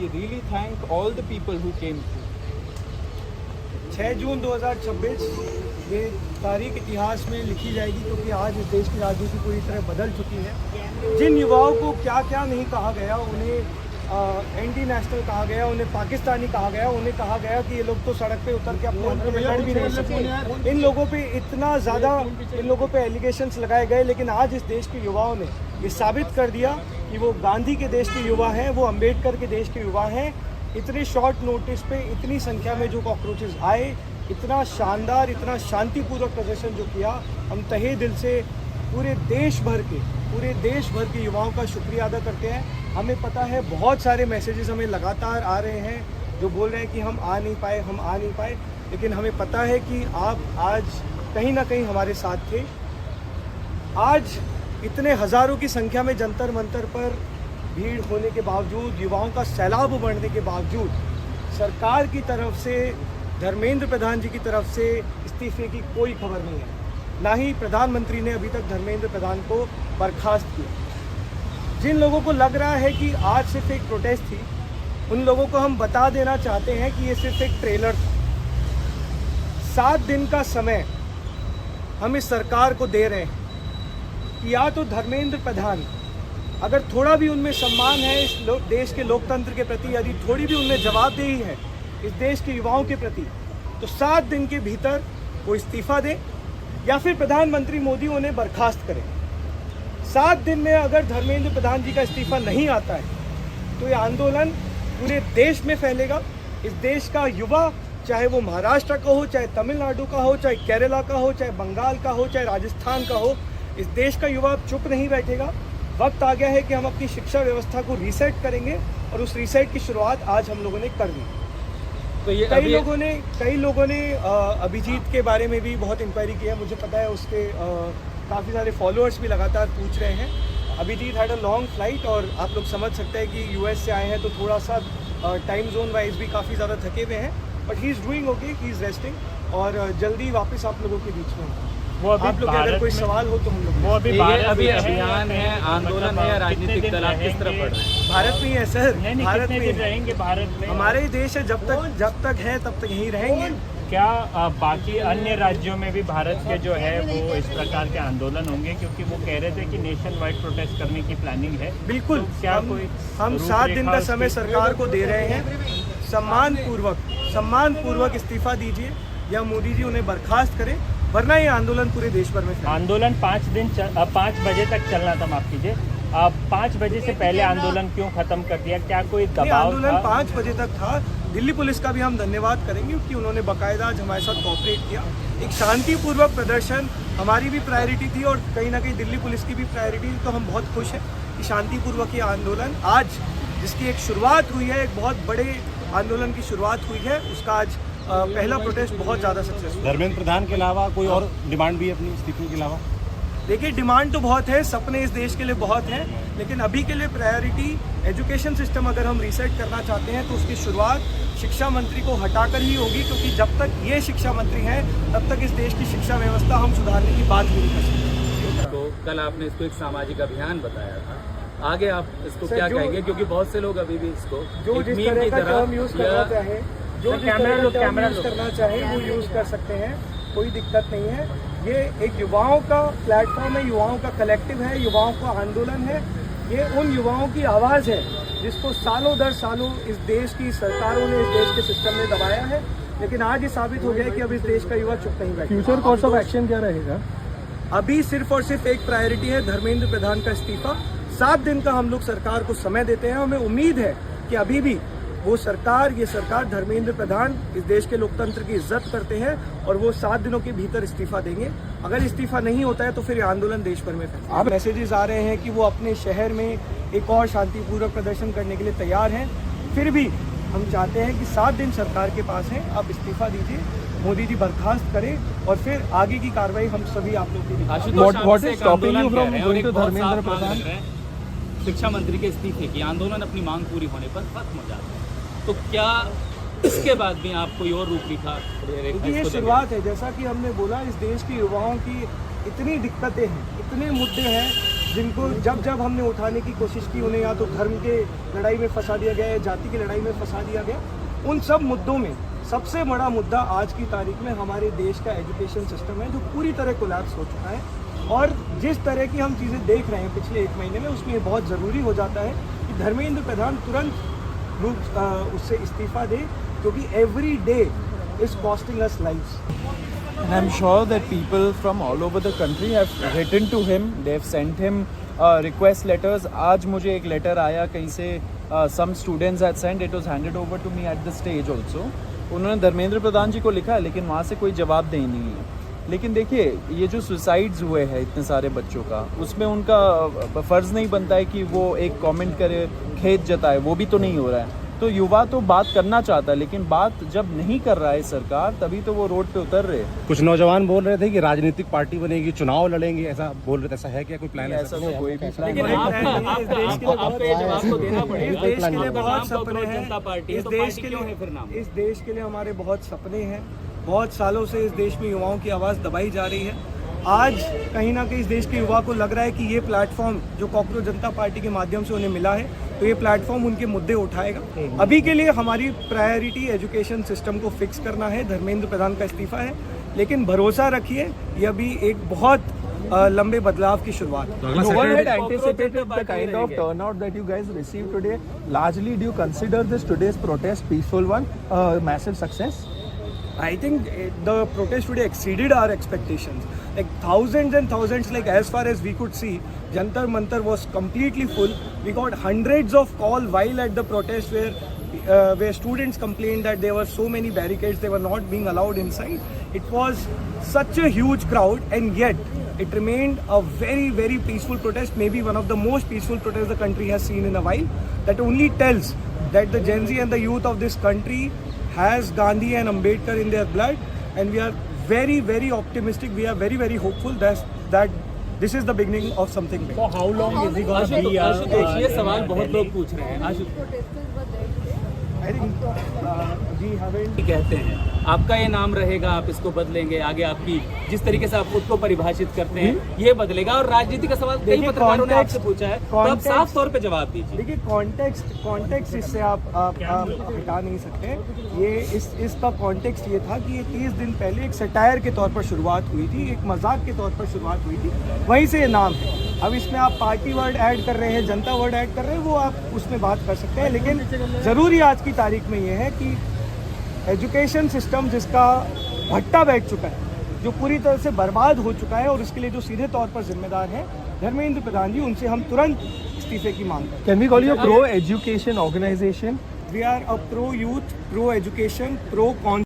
we really thank all the people who came through. 6 जून 2026 ये तारीख इतिहास में लिखी जाएगी, क्योंकि आज इस देश की राजनीति पूरी तरह बदल चुकी है। जिन युवाओं को क्या क्या नहीं कहा गया, उन्हें एंटी नेशनल कहा गया, उन्हें पाकिस्तानी कहा गया, उन्हें कहा गया कि ये लोग तो सड़क पे उतर के अपने हक में लड़ भी नहीं सकते। इन लोगों पे इतना ज़्यादा इन लोगों पे एलिगेशंस लगाए गए, लेकिन आज इस देश के युवाओं ने ये साबित कर दिया कि वो गांधी के देश के युवा हैं, वो अम्बेडकर के देश के युवा हैं। इतने शॉर्ट नोटिस पे इतनी संख्या में जो कॉकरोचेस आए, इतना शानदार, इतना शांतिपूर्वक प्रदर्शन जो किया, हम तहे दिल से पूरे देश भर के युवाओं का शुक्रिया अदा करते हैं। हमें पता है बहुत सारे मैसेजेस हमें लगातार आ रहे हैं जो बोल रहे हैं कि हम आ नहीं पाए, लेकिन हमें पता है कि आप आज कहीं ना कहीं हमारे साथ थे। आज इतने हज़ारों की संख्या में जंतर मंतर पर भीड़ होने के बावजूद, युवाओं का सैलाब बढ़ने के बावजूद, सरकार की तरफ से, धर्मेंद्र प्रधान जी की तरफ से इस्तीफे की कोई खबर नहीं है। ना ही प्रधानमंत्री ने अभी तक धर्मेंद्र प्रधान को बर्खास्त किया। जिन लोगों को लग रहा है कि आज सिर्फ एक प्रोटेस्ट थी, उन लोगों को हम बता देना चाहते हैं कि ये सिर्फ एक ट्रेलर था। 7 दिन का समय हम इस सरकार को दे रहे हैं कि या तो धर्मेंद्र प्रधान, अगर थोड़ा भी उनमें सम्मान है इस देश के लोकतंत्र के प्रति, यदि थोड़ी भी उनमें जवाबदेही है इस देश के युवाओं के प्रति, तो 7 दिन के भीतर वो इस्तीफा दें या फिर प्रधानमंत्री मोदी उन्हें बर्खास्त करें। 7 दिन में अगर धर्मेंद्र प्रधान जी का इस्तीफा नहीं आता है तो ये आंदोलन पूरे देश में फैलेगा। इस देश का युवा, चाहे वो महाराष्ट्र का हो, चाहे तमिलनाडु का हो, चाहे केरला का हो, चाहे बंगाल का हो, चाहे राजस्थान का हो, इस देश का युवा चुप नहीं बैठेगा। वक्त आ गया है कि हम अपनी शिक्षा व्यवस्था को रीसेट करेंगे, और उस रीसेट की शुरुआत आज हम लोगों ने कर दी। तो ये कई लोगों ने अभिजीत के बारे में भी बहुत इंक्वायरी की है। मुझे पता है उसके काफ़ी सारे फॉलोअर्स भी लगातार पूछ रहे हैं। Abhijit had a long flight, और आप लोग समझ सकते हैं कि यूएस से आए हैं तो थोड़ा सा टाइम जोन वाइज भी काफ़ी ज़्यादा थके हुए हैं, but he is doing okay, he is resting, और जल्दी वापस आप लोगों के बीच में वो अभी आप लोग के अगर कोई सवाल हो तो हम लोग वो अभी अभी अभियान है, आंदोलन है, राजनीतिक दल आप किस तरफ बढ़ रहे हैं? भारत में ही है सर, भारत कितने में दिन रहेंगे भारत में? हमारे ही देश है, जब तक है तब तक यहीं रहेंगे। क्या बाकी अन्य राज्यों में भी भारत के जो है वो इस प्रकार के आंदोलन होंगे? क्योंकि वो कह रहे थे कि नेशन वाइड प्रोटेस्ट करने की प्लानिंग है। बिल्कुल, तो क्या हम 7 दिन का समय सरकार को दे रहे हैं। सम्मान पूर्वक इस्तीफा दीजिए या मोदी जी उन्हें बर्खास्त करें, वरना ये आंदोलन पूरे देश भर में फैलेगा। आंदोलन 5 बजे तक चलना था, माफ कीजिए, 5 बजे से पहले आंदोलन क्यों खत्म कर दिया? क्या कोई दबाव? आंदोलन 5 बजे तक था। दिल्ली पुलिस का भी हम धन्यवाद करेंगे कि उन्होंने बाकायदा आज हमारे साथ कोऑपरेट किया। एक शांतिपूर्वक प्रदर्शन हमारी भी प्रायोरिटी थी, और कहीं ना कहीं दिल्ली पुलिस की भी प्रायोरिटी थी। तो हम बहुत खुश हैं कि शांतिपूर्वक ये आंदोलन आज, जिसकी एक शुरुआत हुई है, एक बहुत बड़े आंदोलन की शुरुआत हुई है, उसका आज पहला प्रोटेस्ट बहुत ज़्यादा सक्सेसफुल। धर्मेंद्र प्रधान के अलावा कोई और डिमांड भी है अपनी इस्तीफे के अलावा? देखिए, डिमांड तो बहुत है, सपने इस देश के लिए बहुत हैं, लेकिन अभी के लिए प्रायोरिटी एजुकेशन सिस्टम अगर हम रीसेट करना चाहते हैं तो उसकी शुरुआत शिक्षा मंत्री को हटाकर ही होगी, क्योंकि जब तक ये शिक्षा मंत्री हैं तब तक इस देश की शिक्षा व्यवस्था हम सुधारने की बात नहीं कर सकते। तो कल आपने इसको एक सामाजिक अभियान बताया था, आगे आप इसको क्या कहेंगे? क्योंकि बहुत से लोग अभी भी इसको जो जिस तरह का टर्म यूज़ करना चाहे, जो जिस तरह का टर्म यूज़ करना चाहे वो यूज़ कर सकते हैं, कोई दिक्कत नहीं है। ये एक युवाओं का प्लेटफॉर्म है, युवाओं का कलेक्टिव है, युवाओं का आंदोलन है। ये उन युवाओं की आवाज़ है जिसको सालों दर सालों इस देश की सरकारों ने, इस देश के सिस्टम ने दबाया है, लेकिन आज ये साबित हो गया है कि अब इस देश का युवा चुप नहीं बैठा। फ्यूचर कोर्स ऑफ एक्शन क्या रहेगा? अभी सिर्फ और सिर्फ एक प्रायोरिटी है, धर्मेंद्र प्रधान का इस्तीफा। 7 दिन का हम लोग सरकार को समय देते हैं। हमें उम्मीद है कि अभी भी वो सरकार, ये सरकार, धर्मेंद्र प्रधान इस देश के लोकतंत्र की इज्जत करते हैं, और वो 7 दिनों के भीतर इस्तीफा देंगे। अगर इस्तीफा नहीं होता है तो फिर ये आंदोलन देश भर में फैलेगा। अब मैसेजेस आ रहे हैं कि वो अपने शहर में एक और शांतिपूर्वक प्रदर्शन करने के लिए तैयार हैं। फिर भी हम चाहते हैं कि 7 दिन सरकार के पास हैं, आप इस्तीफा दीजिए, मोदी जी बर्खास्त करें, और फिर आगे की कार्रवाई हम सभी आप लोग के लिए। What is stopping you from going to Dharmendra Pradhan? शिक्षा मंत्री के इस्तीफे की, आंदोलन अपनी मांग पूरी होने पर खत्म हो जाता है, तो क्या इसके बाद भी आप कोई और रूप रेखा? ये शुरुआत है। जैसा कि हमने बोला, इस देश के युवाओं की इतनी दिक्कतें हैं, इतने मुद्दे हैं जिनको जब जब हमने उठाने की कोशिश की उन्हें या तो धर्म के लड़ाई में फंसा दिया गया या जाति की लड़ाई में फंसा दिया गया। उन सब मुद्दों में सबसे बड़ा मुद्दा आज की तारीख में हमारे देश का एजुकेशन सिस्टम है, जो पूरी तरह कोलैप्स हो चुका है। और जिस तरह की हम चीज़ें देख रहे हैं पिछले 1 महीने में, उसमें ये बहुत ज़रूरी हो जाता है कि धर्मेंद्र प्रधान तुरंत उससे इस्तीफा दे, क्योंकि every day is costing us lives. And I'm sure that people from all over the country have written to him. They've sent him request letters. आज मुझे एक लेटर आया कहीं से, some students had sent. It was handed over to me at the stage also. उन्होंने धर्मेंद्र प्रधान जी को लिखा है, लेकिन वहाँ से कोई जवाब दे नहीं है। लेकिन देखिए, ये जो सुसाइड्स हुए हैं इतने सारे बच्चों का, उसमें उनका फ़र्ज़ नहीं बनता है कि वो एक कमेंट करे, खेद जताए, वो भी तो नहीं हो रहा है। तो युवा तो बात करना चाहता है, लेकिन बात जब नहीं कर रहा है सरकार, तभी तो वो रोड पे उतर रहे हैं। कुछ नौजवान बोल रहे थे कि राजनीतिक पार्टी बनेगी, चुनाव लड़ेंगे, ऐसा बोल रहे थे। ऐसा है क्या, कोई प्लान? ऐसा तो कोई भी प्लान लेकिन नहीं है। आपको ये जवाब तो देना पड़ेगा। इस देश के लिए आपका बहुत नाम सपने कांग्रेस हैं। जनता पार्टी है, इस तो देश पार्टी के क्यों है फिर लिए नाम? इस देश के लिए हमारे बहुत सपने हैं। बहुत सालों से इस देश में युवाओं की आवाज़ दबाई जा रही है। आज कहीं ना कहीं इस देश के युवा को लग रहा है कि ये प्लेटफॉर्म जो कॉकरोच जनता पार्टी के माध्यम से उन्हें मिला है, तो ये प्लेटफॉर्म उनके मुद्दे उठाएगा। अभी के लिए हमारी प्रायोरिटी एजुकेशन सिस्टम को फिक्स करना है। धर्मेंद्र प्रधान का इस्तीफा है, लेकिन भरोसा रखिए, ये अभी एक बहुत लंबे बदलाव की शुरुआत है। No one had anticipated the kind of turnout that you guys received today. Largely, do you consider this today's protest peaceful one, massive success? I think the protest today exceeded our expectations. Like thousands and thousands, like as far as we could see, Jantar Mantar was completely full. We got hundreds of calls while at the protest where students complained that there were so many barricades, they were not being allowed inside. It was such a huge crowd, and yet it remained a very, very peaceful protest, maybe one of the most peaceful protests the country has seen in a while. That only tells that the Gen Z and the youth of this country has Gandhi and Ambedkar in their blood, and we are very, very optimistic. We are very, very hopeful that this is the beginning of something big. So how long is he going to be? Ashutosh, ये सवाल बहुत लोग पूछ रहे हैं। Ashutosh I think we haven't. कहते हैं आपका ये नाम रहेगा, आप इसको बदलेंगे, आगे आपकी जिस तरीके से आप खुद को परिभाषित करते हैं ये बदलेगा। और राजनीति का सवाल कई देखिए, पत्रकारों ने आपसे पूछा है, तो आप context- साफ तौर पे जवाब दीजिए। देखिए, कॉन्टेक्स्ट इससे आप हटा नहीं सकते। ये इसका कॉन्टेक्स्ट ये था कि ये 30 दिन पहले एक सटायर के तौर पर शुरुआत हुई थी, एक मजाक के तौर पर शुरुआत हुई थी, वहीं से ये नाम है। अब इसमें आप पार्टी वर्ड ऐड कर रहे हैं, जनता वर्ड ऐड कर रहे हैं, वो आप उसमें बात कर सकते हैं। लेकिन ज़रूरी आज की तारीख में ये है कि एजुकेशन सिस्टम जिसका भट्टा बैठ चुका है, जो पूरी तरह से बर्बाद हो चुका है, और इसके लिए जो सीधे तौर पर जिम्मेदार हैं धर्मेंद्र प्रधान जी, उनसे हम तुरंत इस्तीफे की मांग करते हैं। Can we call you a pro-education organization? We are a pro-youth, pro-education, pro-con